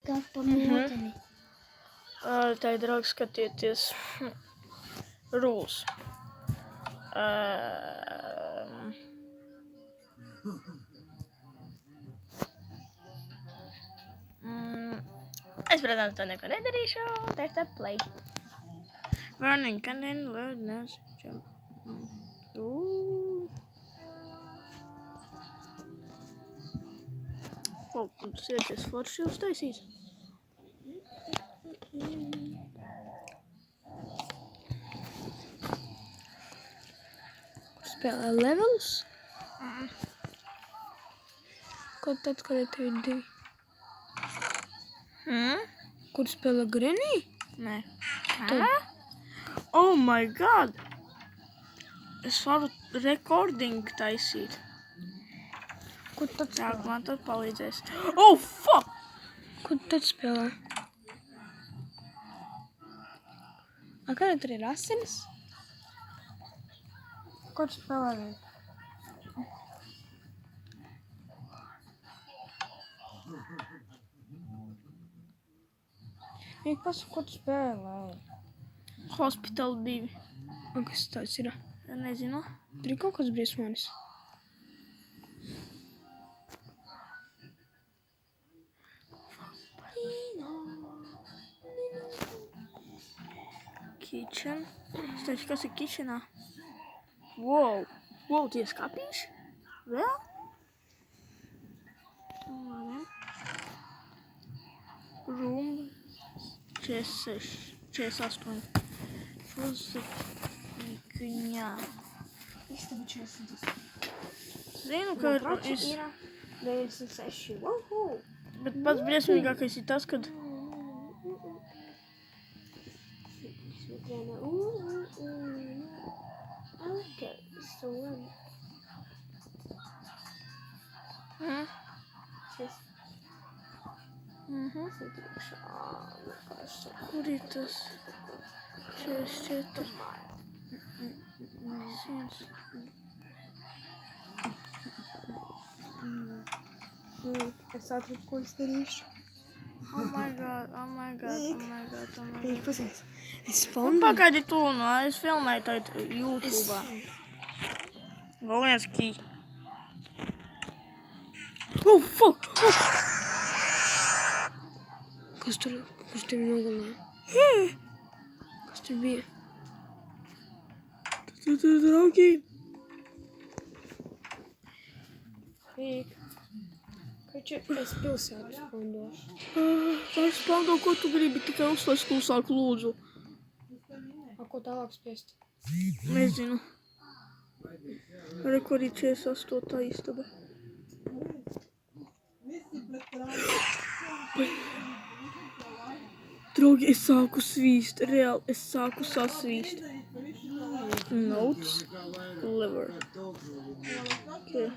Kā pa mūteni. Tā ir draugi skatieties. Rules. Es, protams, to neko nedarīšu. There's a play. Warning, contain loud noise. Sieties forši uztaisīt. Spēlē levels? Ko tad, kad tev ir 2? Kur spēlē Granny? Nē. Tad. Oh my god! Es varu recording taisīt. Kur tad Jā, spēlē? man tad palīdzēs. Oh, fuck! Kur tad spēlē? A, kādā tur ir asinis? Kur spēlē vēl? Viņi pasaka, kur spēlē. Hospital 2. A, kas tāds ir? Nezinu. Tur ir kaut kas briesmonis. Kitchen. Es teicu, kas ir kitchenā? Wow! Wow, tie skapīši? Vēl? Labi. Room 46, 48. Fuzikņā. Istaba 40. Zinu, ka ir... 96. Uhu! Bet pats briesmīgākais ir tas, kad... Okay, so one. Kur ir tas? 44. Es atradu, ko es darīšu. Oh my god, oh my god, oh my god, oh my god. Pasies. Es Un spawnu. pagaidi tu, nu, es filmēju tagad YouTube'ā. Vēl viens key. Oh, fuck! Oh. Kas tur nogalināja? Kas tur bija? Tu, draugi. Rīk. Kaču, es pilsētu spawndošu. Es spaudu, ko tu gribi, tikai uzslēdz klusāk, lūdzu. A, ko tālāk spiest? Nezinu. Arī, kur ir 48. istaba. Draugi, es sāku svīst. Reāli, es sāku sasvīst. Notes. Lever. Okay.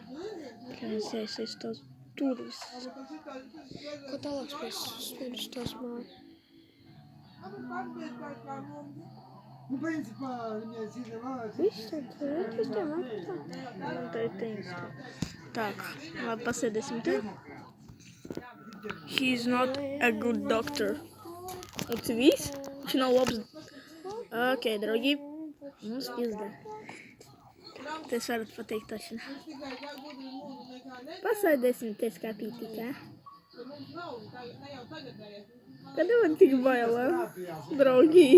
Kā es iesaist tās durvis. Ko tālāk spiest? Spiedus tās mājas. Viss tā mājas. Man tā ir teņsta. Tak, labi, pasēdēsim te. He is not a good doctor. Tas viss? Viņš nav labs. Ok, draugi. Mums pizda. Tas varat pateikt taču. Pasēdēsim te skapītī, kā? Kad man tik bailā, draugi?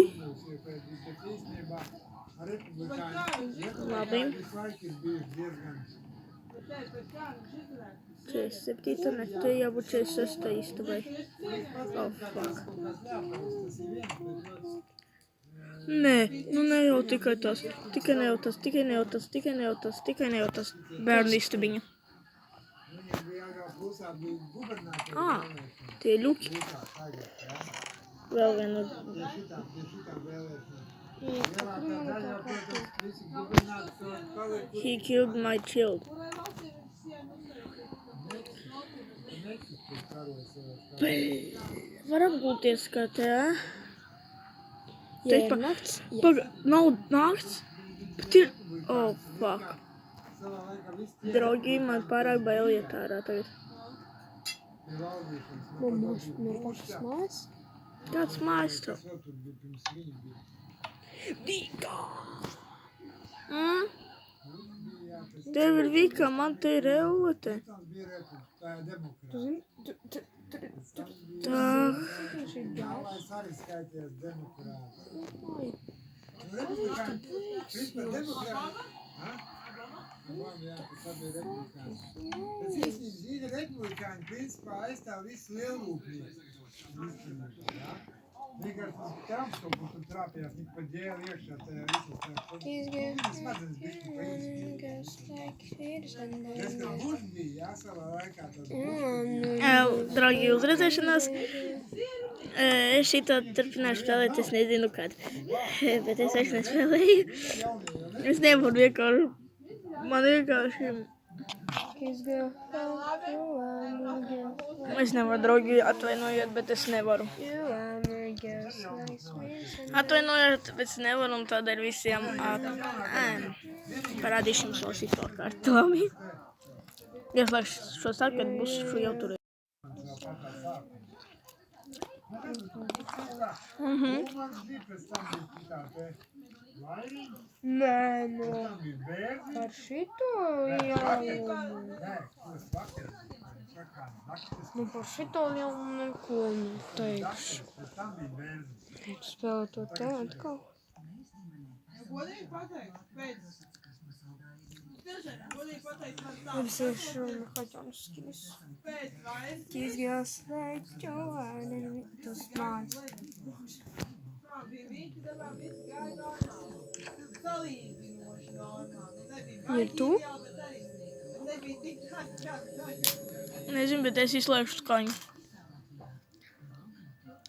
Labi. 47, ne, te jābūt 46 istabai. Oh, fuck. Nē, nu ne jau tikai tas. Tikai ne jau tas, tikai ne jau tas, tikai ne jau tas, tikai ne jau tas. Bērnu istabiņa. Tie ļuki. Vēl viena. He killed my child. Var apgulties, kā te, Ja ir nakts? Paga, nav nakts, bet ir... Oh, fuck. Draugi, man pārāk bail iet ārā tagad. No pašas mājas. Kāds maestro? Vīkā! Mm? Tev ir Vika, man te ir Eulete. Tu zini, Tā. šī ir gārs. Tas īstenībā republikāņi principā aizstāv visu lielrūpnieku. Vienkārši tas Trumps kaut kur tur trāpījās, ņik pa ģēli iekšā tajā visas smadzenes bišķi pa īsti. Tas tev Bush bija, jā, savā laikā tad. Draugi, uz redzēšanās. Es šito turpināšu spēlēt, es nezinu kad. Bet es vairs nespēlēju. Es nevaru vienkārši. Man vienkārši. Es nevaru, draugi, atvainojiet, bet es nevaru. Atvainojiet, bet es nevaru, un tādēļ visiem parādīšu jums vēl šito kartoni. Ieslēgšu šo sāku, kad būs šo jau turēt. Nē, par šito jau. Nu, par šito jau neko neteikšu. Spēlēt to te atkal. Labi, sēšu mehāķonas skis. He's just like Joanne, tas mājas. Ir tu? Nezinu, bet es izslēgšu skaņu.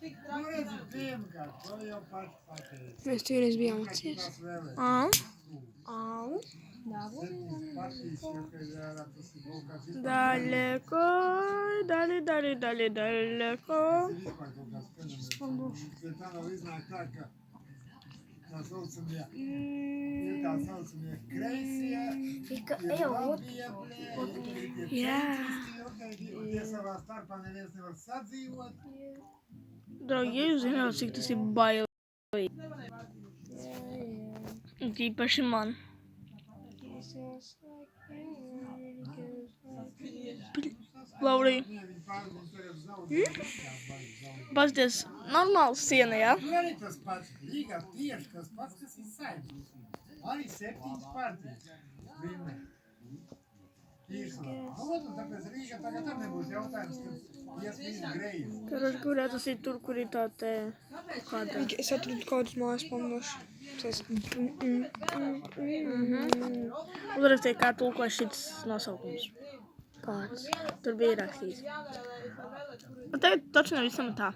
Nu, redzi, pirmkārt, to jau paši pateica. Mēs toreiz bijām acies. Au. Au. Partijas jau, ka jārā, tas ir kaut kāds vispār. Далеко, далеко. Tas ir vispār kaut kāds fenomens. Bet tā vēl iznāk tā, ka tā saucamie, ir tā saucamie kreisie, ir labie, ir Jā. centristi, un tie savā starpā neviens nevar sadzīvot. Draugi, ja jūs zināt, cik tas ir bailīgi. Un tīpaši man. Laurija, Viņi tur jau zaudē. pasties, normāla siena, jā? Tur arī tas pats, Rīgā tieši tas pats, kas ir Saeimas. Arī 7 partijas. Vinne. Īstenībā. Nu, un tāpēc Rīgā tagad tam nebūs jautājums, ka ies viņa greizi. Karoči, kurā tas ir tur, kur ir tā te kāda. Es atradu kādus mājas pamošu. Tas Uzrakstīja, kā tulko šits nosaukums. kāds. Tur bija rakstīts. Un tagad taču nav visam tā.